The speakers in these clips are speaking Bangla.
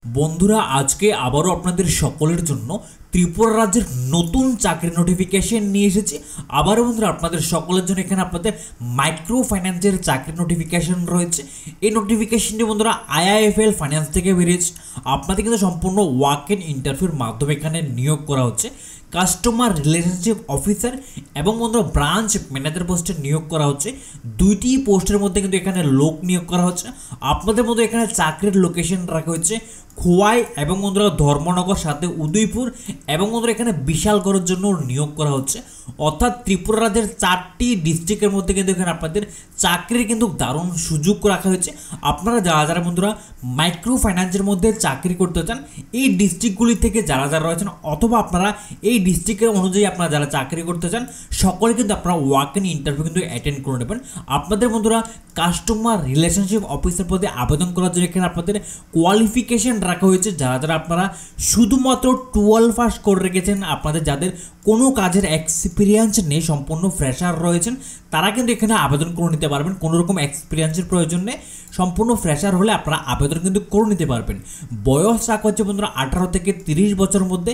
বন্ধুরা আজকে আবারও আপনাদের সকলের জন্য ত্রিপুরা রাজ্যের নতুন চাকরির নোটিফিকেশন নিয়ে এসেছি। আবারও বন্ধুরা আপনাদের সকলের জন্য এখানে আপনাদের মাইক্রো ফাইন্যান্সের চাকরির নোটিফিকেশন রয়েছে। এই নোটিফিকেশনটি বন্ধুরা আইআইএফএল ফাইন্যান্স থেকে বেরিয়েছে। আপনাদের কিন্তু সম্পূর্ণ ওয়াক ইন ইন্টারভিউর মাধ্যমে এখানে নিয়োগ করা হচ্ছে। কাস্টমার রিলেশনশিপ অফিসার এবং বন্ধুরা ব্রাঞ্চ ম্যানেজার পোস্টে নিয়োগ করা হচ্ছে। দুইটি পোস্টের মধ্যে কিন্তু এখানে লোক নিয়োগ করা হচ্ছে। আপনাদের মধ্যে এখানে চাকরির লোকেশন রাখা হচ্ছে খোয়াই এবং বন্ধুরা ধর্মনগর, সাথে উদয়পুর এবং বন্ধুরা এখানে বিশালগড়ের জন্য নিয়োগ করা হচ্ছে। অর্থাৎ ত্রিপুরা রাজ্যের 4টি ডিস্ট্রিক্টের মধ্যে কিন্তু এখানে আপনাদের চাকরির কিন্তু দারুণ সুযোগ রাখা হয়েছে। আপনারা যারা যারা বন্ধুরা মাইক্রো ফাইন্যান্সের মধ্যে চাকরি করতে চান, এই ডিস্ট্রিক্টগুলি থেকে যারা যারা রয়েছেন অথবা আপনারা এই ডিস্ট্রিক্টের অনুযায়ী আপনারা যারা চাকরি করতে চান সকলে কিন্তু আপনারা ওয়াক ইন ইন্টারভিউ কিন্তু অ্যাটেন্ড করে নেবেন। আপনাদের বন্ধুরা কাস্টমার রিলেশনশিপ অফিসার পদে আবেদন করার জন্য এখানে আপনাদের কোয়ালিফিকেশন রাখা হয়েছে। যারা যারা আপনারা শুধুমাত্র 12 পাস করে রেখেছেন, আপনাদের যাদের কোনো কাজের এক্সপিরিয়েন্স নেই, সম্পূর্ণ ফ্রেশার রয়েছেন, তারা কিন্তু এখানে আবেদন করে নিতে পারবেন। কোনো রকম এক্সপিরিয়েন্সের প্রয়োজন নেই, সম্পূর্ণ ফ্রেশার হলে আপনারা আবেদন কিন্তু করে নিতে পারবেন। বয়স রাখা হচ্ছে বন্ধুরা 18 থেকে 30 বছরের মধ্যে।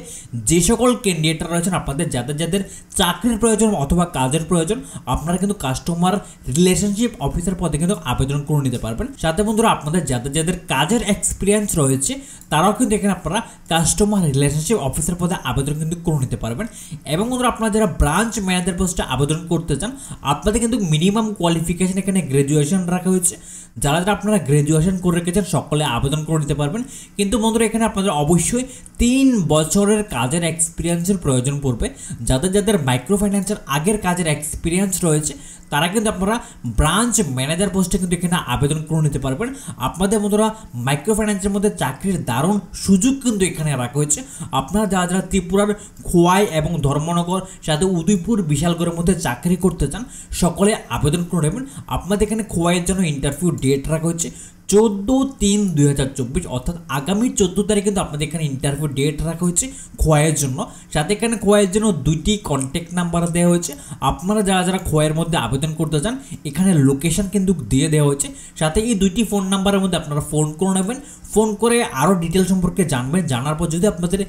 যে সকল ক্যান্ডিডেটরা রয়েছেন আপনাদের যাদের যাদের চাকরির প্রয়োজন অথবা কাজের প্রয়োজন, আপনারা কিন্তু কাস্টমার রিলেশনশিপ অফিসার পদে কিন্তু আবেদন করে নিতে পারবেন। সাথে বন্ধুরা আপনাদের যাদের যাদের কাজের এক্সপিরিয়েন্স রয়েছে তারাও কিন্তু এখানে আপনারা কাস্টমার রিলেশনশিপ অফিসার পদে আবেদন কিন্তু করে নিতে পারবেন। এবং বন্ধুরা আপনারা যারা ব্রাঞ্চ ম্যানেজার পোস্টে আবেদন করতে চান, আপনাদের কিন্তু মিনিমাম কোয়ালিফিকেশন এখানে গ্র্যাজুয়েশন রাখা হয়েছে। যারা যারা আপনারা গ্র্যাজুয়েশন করে রেখেছেন সকলে আবেদন করে নিতে পারবেন। কিন্তু বন্ধুরা এখানে আপনাদের অবশ্যই 3 বছরের কাজের এক্সপিরিয়েন্সের প্রয়োজন পড়বে। যাদের যাদের মাইক্রো ফাইন্যান্সের আগের কাজের এক্সপিরিয়েন্স রয়েছে তারা কিন্তু আপনারা ব্রাঞ্চ ম্যানেজার পোস্টে কিন্তু এখানে আবেদন করে নিতে পারবেন। আপনাদের বন্ধুরা মাইক্রো ফাইন্যান্সের মধ্যে চাকরির দারুণ সুযোগ কিন্তু এখানে রাখা হয়েছে। আপনারা যারা যারা ত্রিপুরার খোয়াই এবং ধর্মনগর, সাথে উদয়পুর, বিশালগড়ের মধ্যে চাকরি করতে চান সকলে আবেদন করে নেবেন। আপনাদের এখানে খোয়াইয়ের জন্য ইন্টারভিউ ডেট রাখা হচ্ছে 14/3/2024, অর্থাৎ আগামী 14 তারিখ কিন্তু আপনাদের এখানে ইন্টারভিউ ডেট রাখা হয়েছে খোয়াইয়ের জন্য। সাথে এখানে খোয়াইয়ের জন্য 2টি কন্ট্যাক্ট নাম্বার দেওয়া হয়েছে। আপনারা যারা যারা খোয়াইয়ের মধ্যে আবেদন করতে চান এখানে লোকেশন কিন্তু দিয়ে দেওয়া হয়েছে। সাথে এই 2টি ফোন নাম্বারের মধ্যে আপনারা ফোন করে নেবেন। ফোন করে আরও ডিটেল সম্পর্কে জানবেন। জানার পর যদি আপনাদের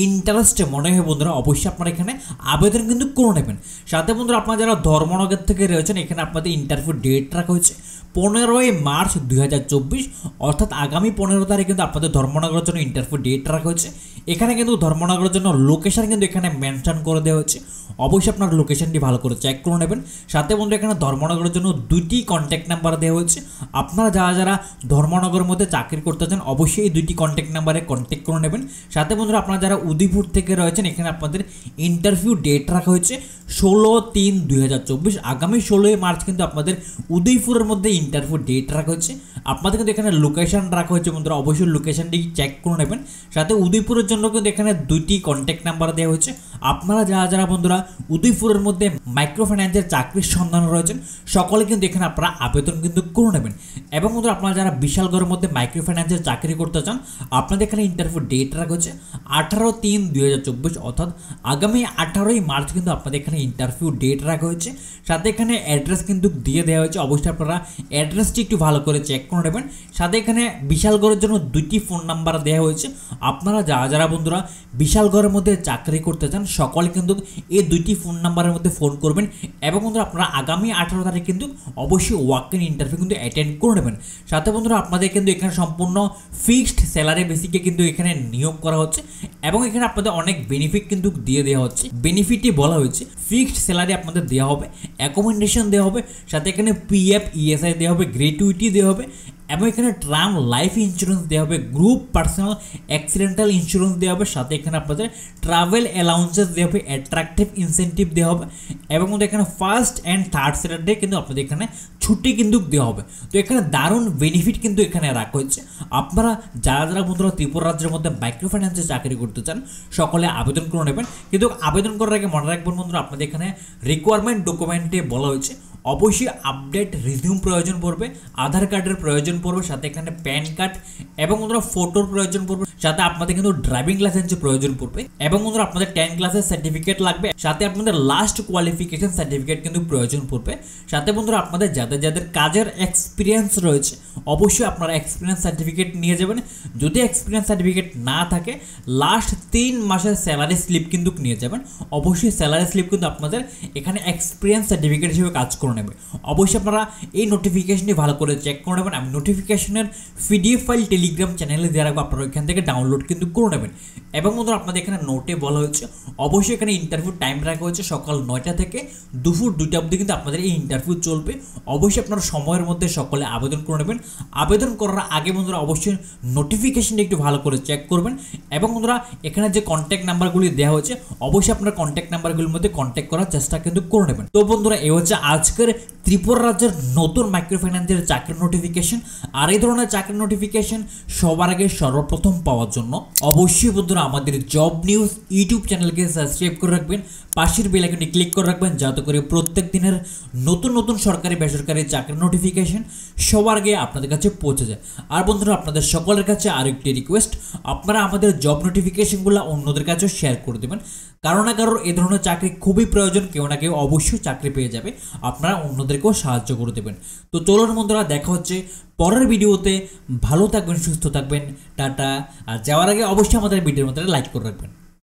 ইন্টারেস্টে মনে হয় বন্ধুরা অবশ্যই আপনারা এখানে আবেদন কিন্তু করে নেবেন। সাথে বন্ধুরা আপনারা যারা ধর্মনগর থেকে রয়েছেন এখানে আপনাদের ইন্টারভিউ ডেট রাখা হয়েছে 15 মার্চ 2024, অর্থাৎ আগামী 15 তারিখ কিন্তু আপনাদের ধর্মনগরের জন্য ইন্টারভিউ ডেট রাখা হয়েছে। এখানে কিন্তু ধর্মনগরের জন্য লোকেশন কিন্তু এখানে মেনশন করে দেওয়া হচ্ছে। অবশ্যই আপনার লোকেশনটি ভালো করে চেক করে নেবেন। সাথে বন্ধু এখানে ধর্মনগরের জন্য 2টি কন্ট্যাক্ট নাম্বার দেওয়া হয়েছে। আপনারা যারা যারা ধর্মনগরের মধ্যে চাকরি করতে চান অবশ্যই এই 2টি কন্ট্যাক্ট নাম্বারে কন্ট্যাক্ট করে নেবেন। সাথে বন্ধুরা আপনারা যারা উদয়পুর থেকে রয়েছেন এখানে আপনাদের ইন্টারভিউ ডেট রাখা হয়েছে 16/3/2024, আগামী 16 মার্চ কিন্তু আপনাদের উদয়পুরের মধ্যে ইন্টারভিউ ডেট রাখা হয়েছে। আপনাদের কিন্তু এখানে লোকেশন রাখা হয়েছে বন্ধুরা, অবশ্যই লোকেশনটি চেক করে নেবেন। সাথে উদয়পুরের জন্য কিন্তু এখানে 2টি কন্ট্যাক্ট নাম্বার দেওয়া হয়েছে। আপনারা যারা যারা বন্ধুরা উদয়পুরের মধ্যে মাইক্রো ফাইন্যান্সের চাকরির সন্ধান রয়েছেন সকলে কিন্তু এখানে আপনারা আবেদন কিন্তু করে নেবেন। এবং বন্ধুরা আপনারা যারা বিশালগড়ের মধ্যে মাইক্রো ফাইন্যান্সের চাকরি করতে চান আপনাদের এখানে ইন্টারভিউ ডেট রাখা হয়েছে 18/3/2024, অর্থাৎ আগামী 18 মার্চ কিন্তু আপনাদের এখানে ইন্টারভিউ ডেট রাখা হয়েছে। সাথে এখানে অ্যাড্রেস কিন্তু দিয়ে দেওয়া হয়েছে। অবশ্যই আপনারা অ্যাড্রেসটি একটু ভালো করে চেক করে নেবেন। সাথে এখানে বিশালগড়ের জন্য 2টি ফোন নাম্বার দেওয়া হয়েছে। আপনারা যারা যারা বন্ধুরা বিশালগড়ের মধ্যে চাকরি করতে চান সকলে কিন্তু এই 2টি ফোন নাম্বারের মধ্যে ফোন করবেন। এবং বন্ধুরা আপনারা আগামী 18 তারিখ কিন্তু অবশ্যই ওয়াক ইন ইন্টারভিউ কিন্তু অ্যাটেন্ড করে নেবেন। সাথে বন্ধুরা আপনাদের কিন্তু এখানে সম্পূর্ণ ফিক্সড স্যালারি বেসিকে কিন্তু এখানে নিয়োগ করা হচ্ছে। এবং এখানে আপনাদের অনেক বেনিফিট কিন্তু দিয়ে দেওয়া হচ্ছে। বেনিফিটই বলা হয়েছে ফিক্সড স্যালারি আপনাদের দেওয়া হবে, অ্যাকোমোডেশন দেওয়া হবে, সাথে এখানে PF ESI দেওয়া হবে, গ্র্যাচুইটি দেওয়া হবে, এবং এখানে টার্ম লাইফ ইন্স্যুরেন্স দেওয়া হবে, গ্রুপ পার্সোনাল অ্যাক্সিডেন্টাল ইন্স্যুরেন্স দেওয়া হবে, সাথে এখানে আপনাদের ট্রাভেল অ্যালাউন্সেস দেওয়া হবে, অ্যাট্রাকটিভ ইনসেন্টিভ দেওয়া হবে, এবং এখানে ফার্স্ট অ্যান্ড থার্ড স্যাটারডে কিন্তু আপনাদের এখানে ছুটি কিন্তু দেওয়া হবে। তো এখানে দারুণ বেনিফিট কিন্তু এখানে রাখা হচ্ছে। আপনারা যারা যারা বন্ধুরা ত্রিপুরা রাজ্যের মধ্যে মাইক্রো ফাইন্যান্সে চাকরি করতে চান সকলে আবেদন করে নেবেন। কিন্তু আবেদন করার আগে মনে রাখবেন বন্ধুরা আপনাদের এখানে রিকোয়ারমেন্ট ডকুমেন্টে বলা হয়েছে অবশ্যই আপডেট রিজিউম প্রয়োজন পড়বে, আধার কার্ডের প্রয়োজন পড়বে, সাথে এখানে প্যান কার্ড এবং বন্ধুরা ফটোর প্রয়োজন পড়বে, সাথে আপনাদের কিন্তু ড্রাইভিং লাইসেন্সের প্রয়োজন পড়বে এবং বন্ধুরা আপনাদের 10 ক্লাসের সার্টিফিকেট লাগবে, সাথে আপনাদের লাস্ট কোয়ালিফিকেশন সার্টিফিকেট কিন্তু প্রয়োজন পড়বে, সাথে বন্ধুরা আপনাদের যাদের যাদের কাজের এক্সপিরিয়েন্স রয়েছে অবশ্যই আপনারা এক্সপিরিয়েন্স সার্টিফিকেট নিয়ে যাবেন। যদি এক্সপিরিয়েন্স সার্টিফিকেট না থাকে লাস্ট 3 মাসের স্যালারি স্লিপ কিন্তু নিয়ে যাবেন। অবশ্যই স্যালারি স্লিপ কিন্তু আপনাদের এখানে এক্সপিরিয়েন্স সার্টিফিকেট হিসেবে কাজ করে নেবে। অবশ্যই আপনারা এই নোটিফিকেশনটি ভালো করে চেক করে নেবেন। আমি নোটিফিকেশনের পিডিএফ ফাইল টেলিগ্রাম চ্যানেলে দেওয়া রাখবো, আপনারা ওইখান থেকে ডাউনলোড কিন্তু করে নেবেন। এবং বন্ধুরা আপনাদের এখানে নোটে বলা হয়েছে অবশ্যই এখানে ইন্টারভিউ টাইম রাখা হয়েছে সকাল 9টা থেকে দুপুর 2টা অবধি কিন্তু আপনাদের এই ইন্টারভিউ চলবে। অবশ্যই আপনারা সময়ের মধ্যে সকলে আবেদন করে নেবেন। আবেদন করার আগে বন্ধুরা অবশ্যই নোটিফিকেশনটি একটু ভালো করে চেক করবেন এবং বন্ধুরা এখানে যে কন্ট্যাক্ট নাম্বারগুলি দেওয়া হয়েছে অবশ্যই আপনার কন্ট্যাক্ট নাম্বারগুলির মধ্যে কন্ট্যাক্ট করার চেষ্টা কিন্তু করে নেবেন। তো বন্ধুরা এই হচ্ছে আজকের ত্রিপুরা রাজ্যের নতুন মাইক্রো ফাইন্যান্সের চাকরির নোটিফিকেশন। আর এই ধরনের চাকরির নোটিফিকেশন সবার আগে সর্বপ্রথম পাওয়ার জন্য অবশ্যই বন্ধুরা আমাদের জব নিউজ ইউটিউব চ্যানেলকে সাবস্ক্রাইব করে রাখবেন, পাশের বেল আইকনটি ক্লিক করে রাখবেন যাতে করে প্রত্যেক দিনের নতুন নতুন সরকারি বেসরকারি চাকরির নোটিফিকেশন সবার আগে আপনাদের কাছে পৌঁছে যায়। আর বন্ধুরা আপনাদের সকলের কাছে আরেকটি রিকোয়েস্ট, আপনারা আমাদের জব নোটিফিকেশনগুলো অন্যদের কাছেও শেয়ার করে দেবেন। কারো না কারোর এ ধরনের চাকরি খুবই প্রয়োজন, কেউ না কেউ অবশ্যই চাকরি পেয়ে যাবে, আপনারা অন্যদেরকেও সাহায্য করে দেবেন। তো চলুন বন্ধুরা দেখা হচ্ছে পরের ভিডিওতে। ভালো থাকবেন, সুস্থ থাকবেন, টাটা। আর যাওয়ার আগে অবশ্যই আমাদের ভিডিওর মধ্যে লাইক করে রাখবেন।